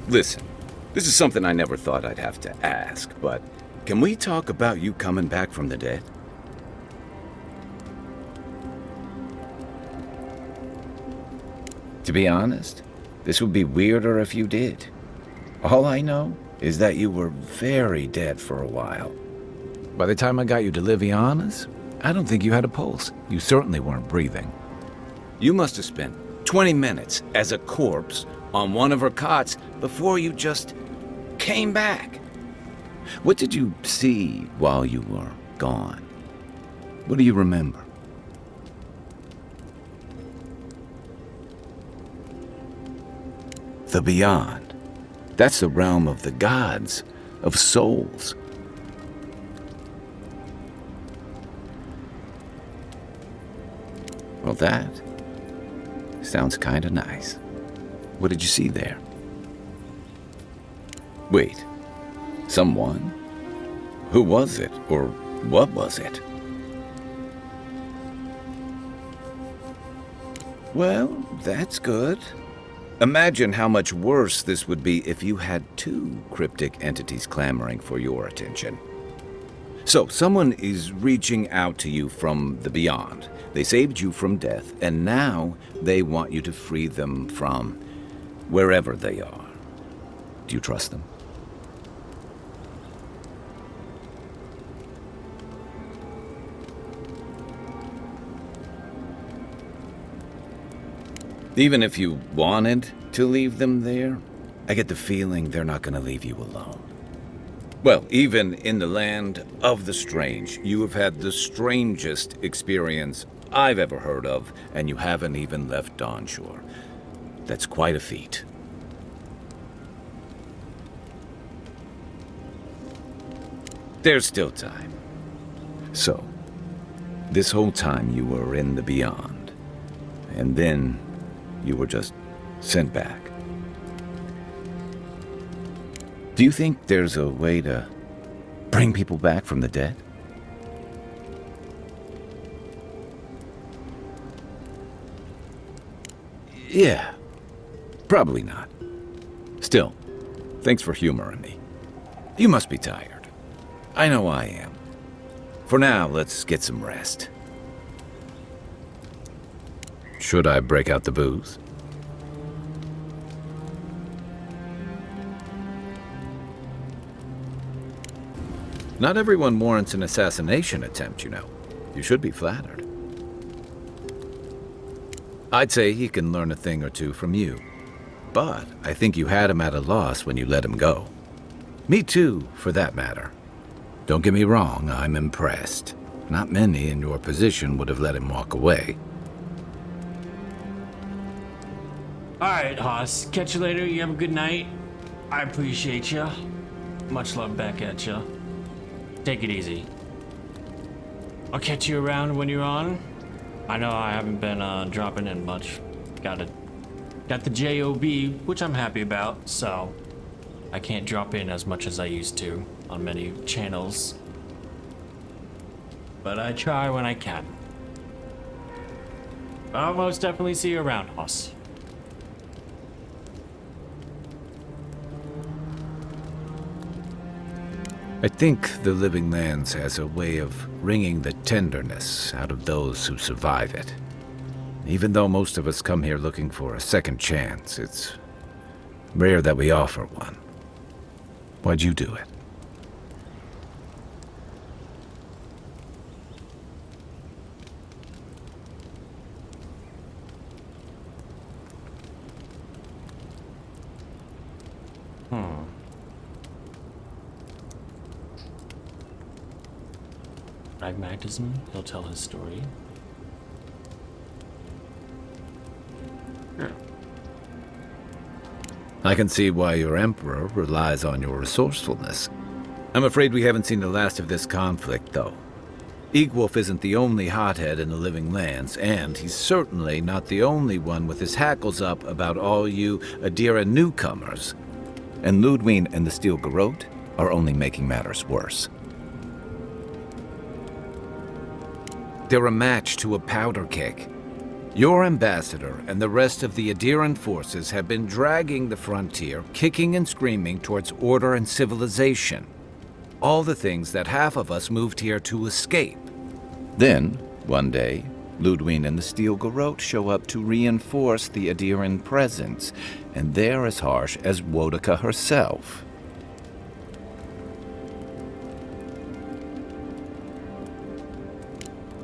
Listen, this is something I never thought I'd have to ask, but can we talk about you coming back from the dead? To be honest, this would be weirder if you did. All I know is that you were very dead for a while. By the time I got you to Liviana's, I don't think you had a pulse. You certainly weren't breathing. You must have spent 20 minutes as a corpse on one of her cots before you just came back. What did you see while you were gone? What do you remember? The beyond. That's the realm of the gods, of souls. Well, that sounds kinda nice. What did you see there? Wait, someone? Who was it, or what was it? Well, that's good. Imagine how much worse this would be if you had two cryptic entities clamoring for your attention. So, someone is reaching out to you from the beyond. They saved you from death, and now they want you to free them from wherever they are. Do you trust them? Even if you wanted to leave them there, I get the feeling they're not going to leave you alone. Well, even in the land of the strange, you have had the strangest experience I've ever heard of, and you haven't even left Dawnshore. That's quite a feat. There's still time. So, this whole time you were in the beyond, and then you were just sent back. Do you think there's a way to bring people back from the dead? Yeah, probably not. Still, thanks for humoring me. You must be tired. I know I am. For now, let's get some rest. Should I break out the booze? Not everyone warrants an assassination attempt, you know. You should be flattered. I'd say he can learn a thing or two from you. But I think you had him at a loss when you let him go. Me too, for that matter. Don't get me wrong, I'm impressed. Not many in your position would have let him walk away. Alright, Haas. Catch you later. You have a good night. I appreciate you. Much love back at you. Take it easy. I'll catch you around when you're on. I know I haven't been dropping in much. Got the JOB, which I'm happy about, so I can't drop in as much as I used to on many channels. But I try when I can. I'll most definitely see you around, Haas. I think the Living Lands has a way of wringing the tenderness out of those who survive it. Even though most of us come here looking for a second chance, it's rare that we offer one. Why'd you do it? Pragmatism, he'll tell his story. Yeah. I can see why your Emperor relies on your resourcefulness. I'm afraid we haven't seen the last of this conflict, though. Eagwolf isn't the only hothead in the Living Lands, and he's certainly not the only one with his hackles up about all you Adira newcomers. And Ludwine and the Steel Garrote are only making matters worse. They're a match to a powder keg. Your ambassador and the rest of the Adiran forces have been dragging the frontier, kicking and screaming towards order and civilization. All the things that half of us moved here to escape. Then, one day, Ludwig and the Steel Garrote show up to reinforce the Adiran presence, and they're as harsh as Wodaka herself.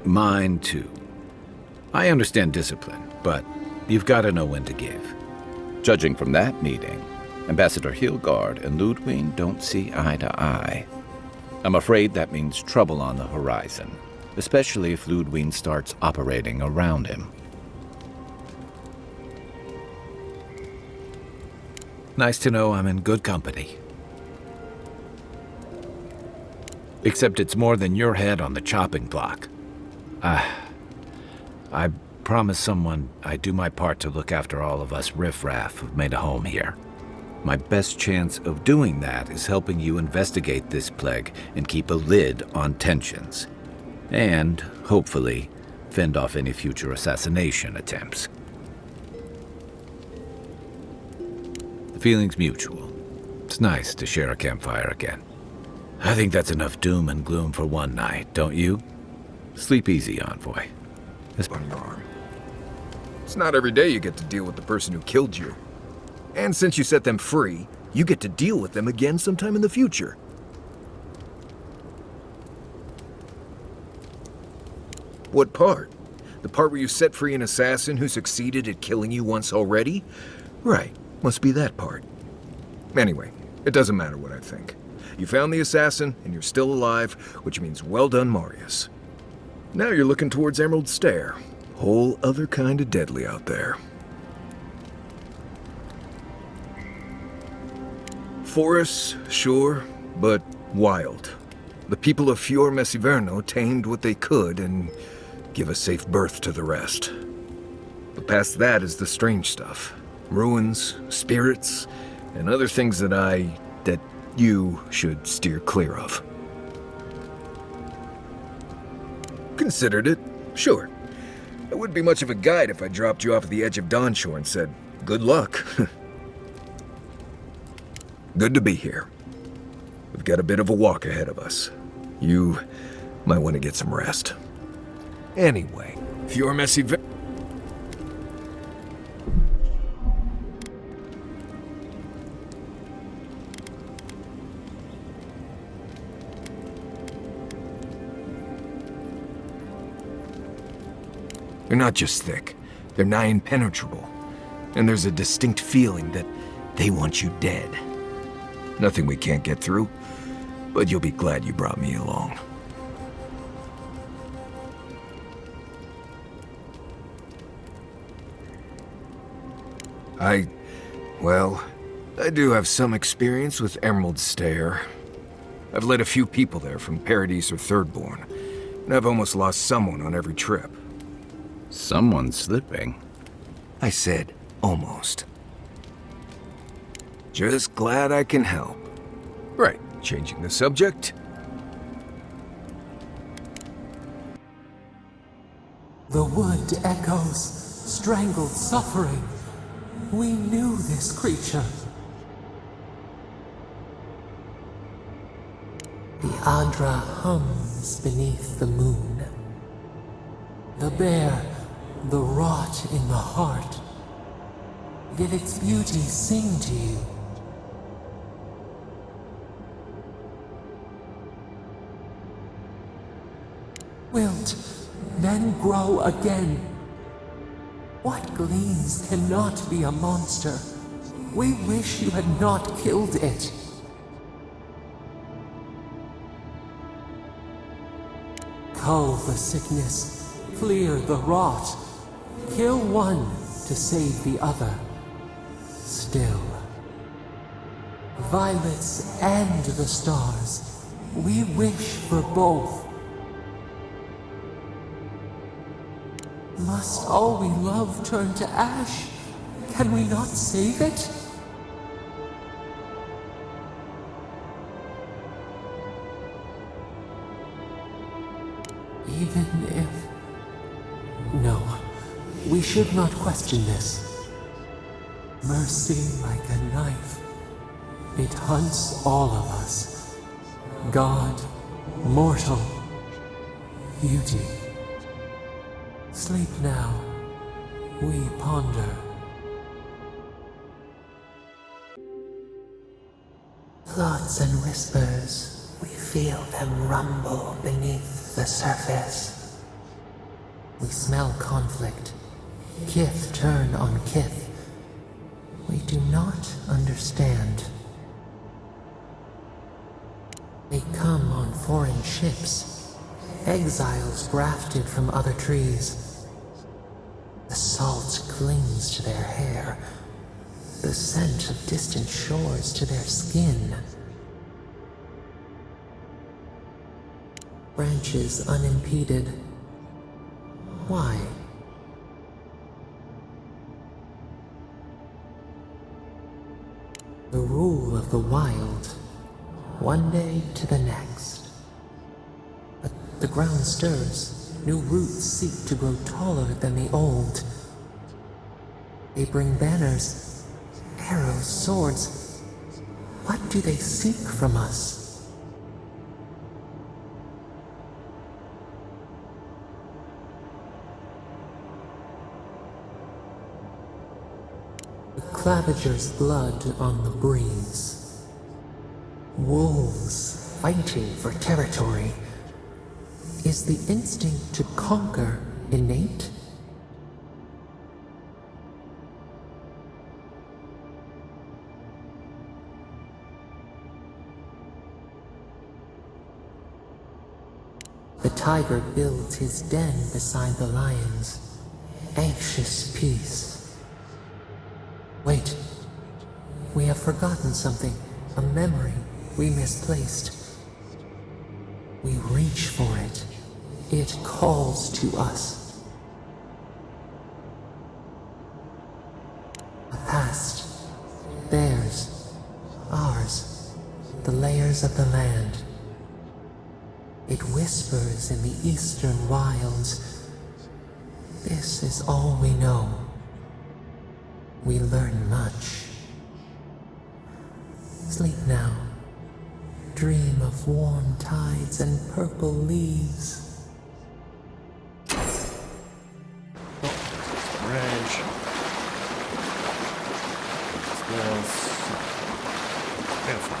Mine too. I understand discipline, but you've got to know when to give. Judging from that meeting, Ambassador Hilgard and Ludwig don't see eye to eye. I'm afraid that means trouble on the horizon, especially if Ludwig starts operating around him. Nice to know I'm in good company. Except it's more than your head on the chopping block. I promised someone I'd do my part to look after all of us riffraff who've made a home here. My best chance of doing that is helping you investigate this plague and keep a lid on tensions. And, hopefully, fend off any future assassination attempts. The feeling's mutual. It's nice to share a campfire again. I think that's enough doom and gloom for one night, don't you? Sleep easy, Envoy. On your arm. It's not every day you get to deal with the person who killed you. And since you set them free, you get to deal with them again sometime in the future. What part? The part where you set free an assassin who succeeded at killing you once already? Right, must be that part. Anyway, it doesn't matter what I think. You found the assassin, and you're still alive, which means well done, Marius. Now you're looking towards Emerald Stair. Whole other kind of deadly out there. Forests, sure, but wild. The people of Fior Messiverno tamed what they could and give a safe birth to the rest. But past that is the strange stuff. Ruins, spirits, and other things that you should steer clear of. Considered it, sure. I wouldn't be much of a guide if I dropped you off at the edge of Dawnshore and said, good luck. Good to be here. We've got a bit of a walk ahead of us. You might want to get some rest. Anyway, Fior Messiverno. They're not just thick, they're nigh impenetrable. And there's a distinct feeling that they want you dead. Nothing we can't get through, but you'll be glad you brought me along. I do have some experience with Emerald Stair. I've led a few people there from Paradise or Thirdborn, and I've almost lost someone on every trip. Someone's slipping. I said almost. Just glad I can help. Right, changing the subject. The wood echoes, strangled suffering. We knew this creature. The Andra hums beneath the moon. The bear, the rot in the heart. Did its beauty sing to you? Wilt then grow again. What gleams cannot be a monster? We wish you had not killed it. Cull the sickness, clear the rot. Kill one to save the other. Still. Violets and the stars. We wish for both. Must all we love turn to ash? Can we not save it? Even if... No. We should not question this. Mercy like a knife. It hunts all of us. God, mortal, beauty. Sleep now. We ponder. Thoughts and whispers, we feel them rumble beneath the surface. We smell conflict. Kith turn on kith. We do not understand. They come on foreign ships, exiles grafted from other trees. The salt clings to their hair, the scent of distant shores to their skin. Branches unimpeded. Why? The rule of the wild, one day to the next. But the ground stirs, new roots seek to grow taller than the old. They bring banners, arrows, swords. What do they seek from us? The Claviger's blood on the breeze. Wolves fighting for territory. Is the instinct to conquer innate? The tiger builds his den beside the lions. Anxious peace. Wait. We have forgotten something. A memory we misplaced. We reach for it. It calls to us. A past. Theirs. Ours. The layers of the land. It whispers in the eastern wilds. This is all we know. We learn much. Sleep now. Dream of warm tides and purple leaves. Ranch. Smells beautiful.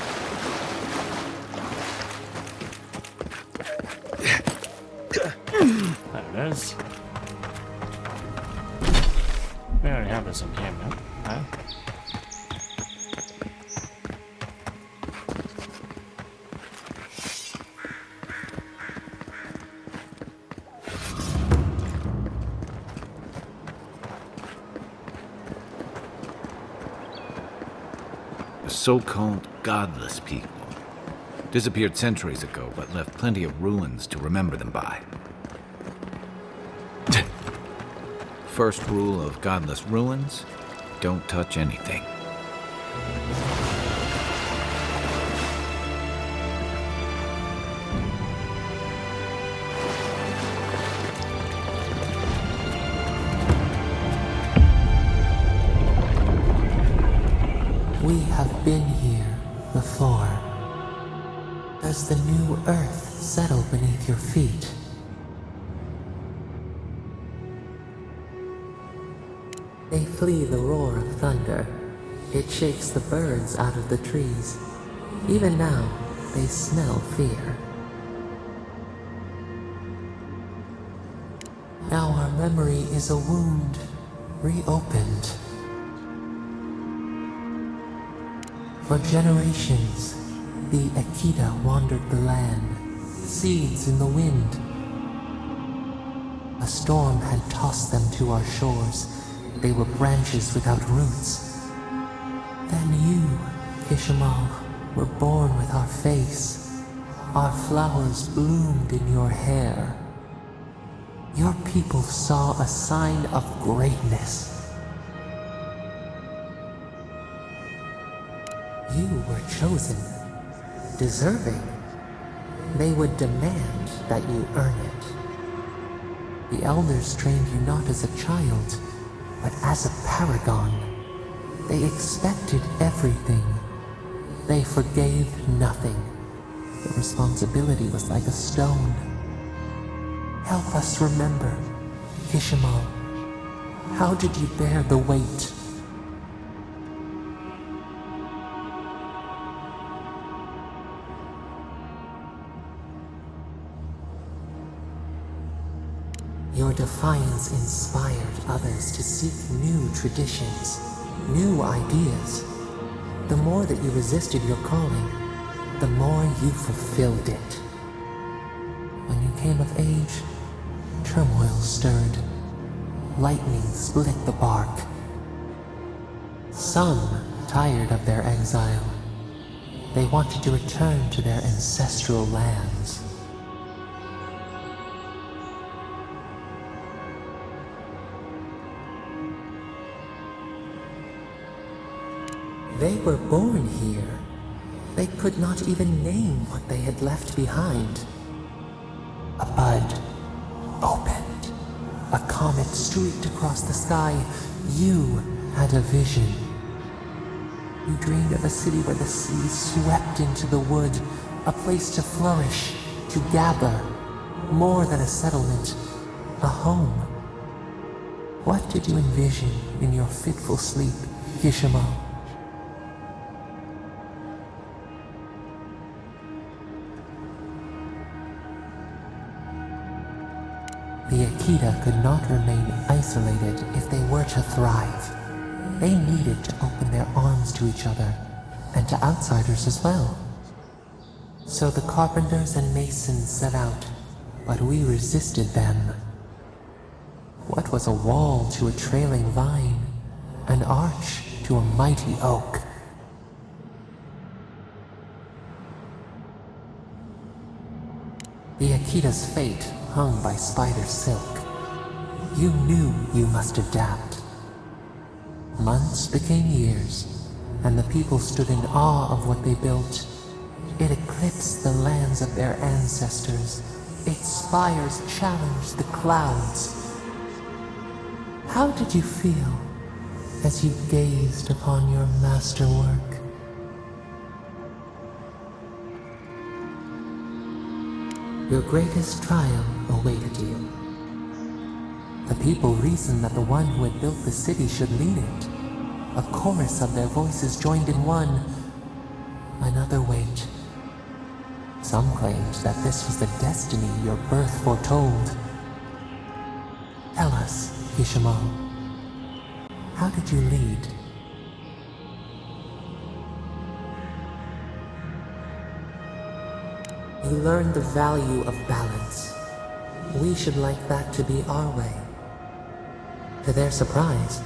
There it is. We already have this in camera. Huh? The so-called godless people. Disappeared centuries ago, but left plenty of ruins to remember them by. First rule of godless ruins, don't touch anything. We have been here before. Does the new earth settle beneath your feet? They flee the roar of thunder. It shakes the birds out of the trees. Even now, they smell fear. Now our memory is a wound, reopened. For generations, the Akita wandered the land, seeds in the wind. A storm had tossed them to our shores. They were branches without roots. Then you, Ishamal, were born with our face. Our flowers bloomed in your hair. Your people saw a sign of greatness. You were chosen, deserving. They would demand that you earn it. The elders trained you not as a child, but as a paragon. They expected everything. They forgave nothing. The responsibility was like a stone. Help us remember, Kishimo. How did you bear the weight? Your defiance inspired others to seek new traditions, new ideas. The more that you resisted your calling, the more you fulfilled it. When you came of age, turmoil stirred. Lightning split the bark. Some tired of their exile. They wanted to return to their ancestral lands. They were born here. They could not even name what they had left behind. A bud opened. A comet streaked across the sky. You had a vision. You dreamed of a city where the sea swept into the wood, a place to flourish, to gather, more than a settlement, a home. What did you envision in your fitful sleep, Kishimo? The Akita could not remain isolated if they were to thrive. They needed to open their arms to each other, and to outsiders as well. So the carpenters and masons set out, but we resisted them. What was a wall to a trailing vine, an arch to a mighty oak? The Akita's fate hung by spider silk. You knew you must adapt. Months became years, and the people stood in awe of what they built. It eclipsed the lands of their ancestors. Its spires challenged the clouds. How did you feel as you gazed upon your masterwork? Your greatest trial awaited you. The people reasoned that the one who had built the city should lead it. A chorus of their voices joined in one. Another wait. Some claimed that this was the destiny your birth foretold. Tell us, Kishimo, how did you lead? You learned the value of balance. We should like that to be our way. To their surprise,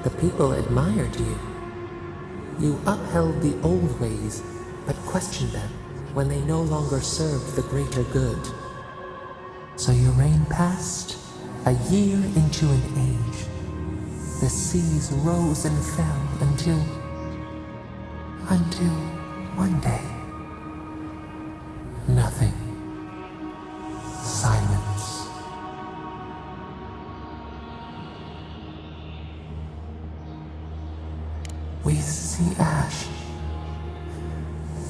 the people admired you. You upheld the old ways, but questioned them when they no longer served the greater good. So your reign passed, a year into an age. The seas rose and fell until one day, nothing. Silence. We see ash,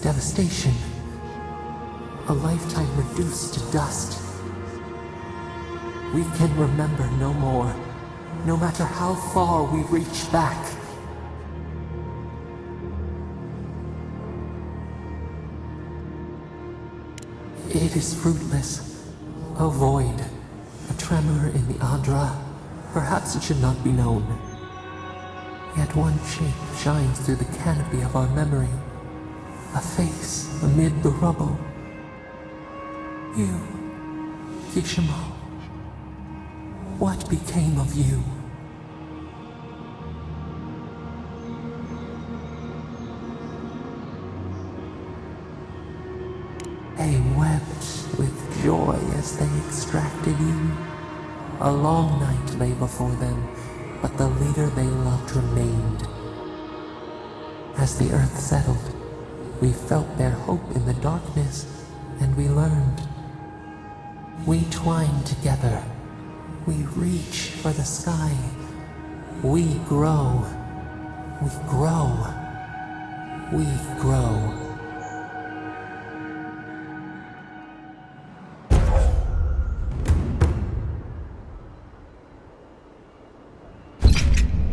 devastation, a lifetime reduced to dust. We can remember no more, no matter how far we reach back. It is fruitless, a void, a tremor in the Adra. Perhaps it should not be known. Yet one shape shines through the canopy of our memory, a face amid the rubble. You, Kishimo, what became of you? They wept with joy as they extracted you. A long night lay before them, but the leader they loved remained. As the earth settled, we felt their hope in the darkness, and we learned. We twined together, We reach for the sky. We grow. We grow. We grow.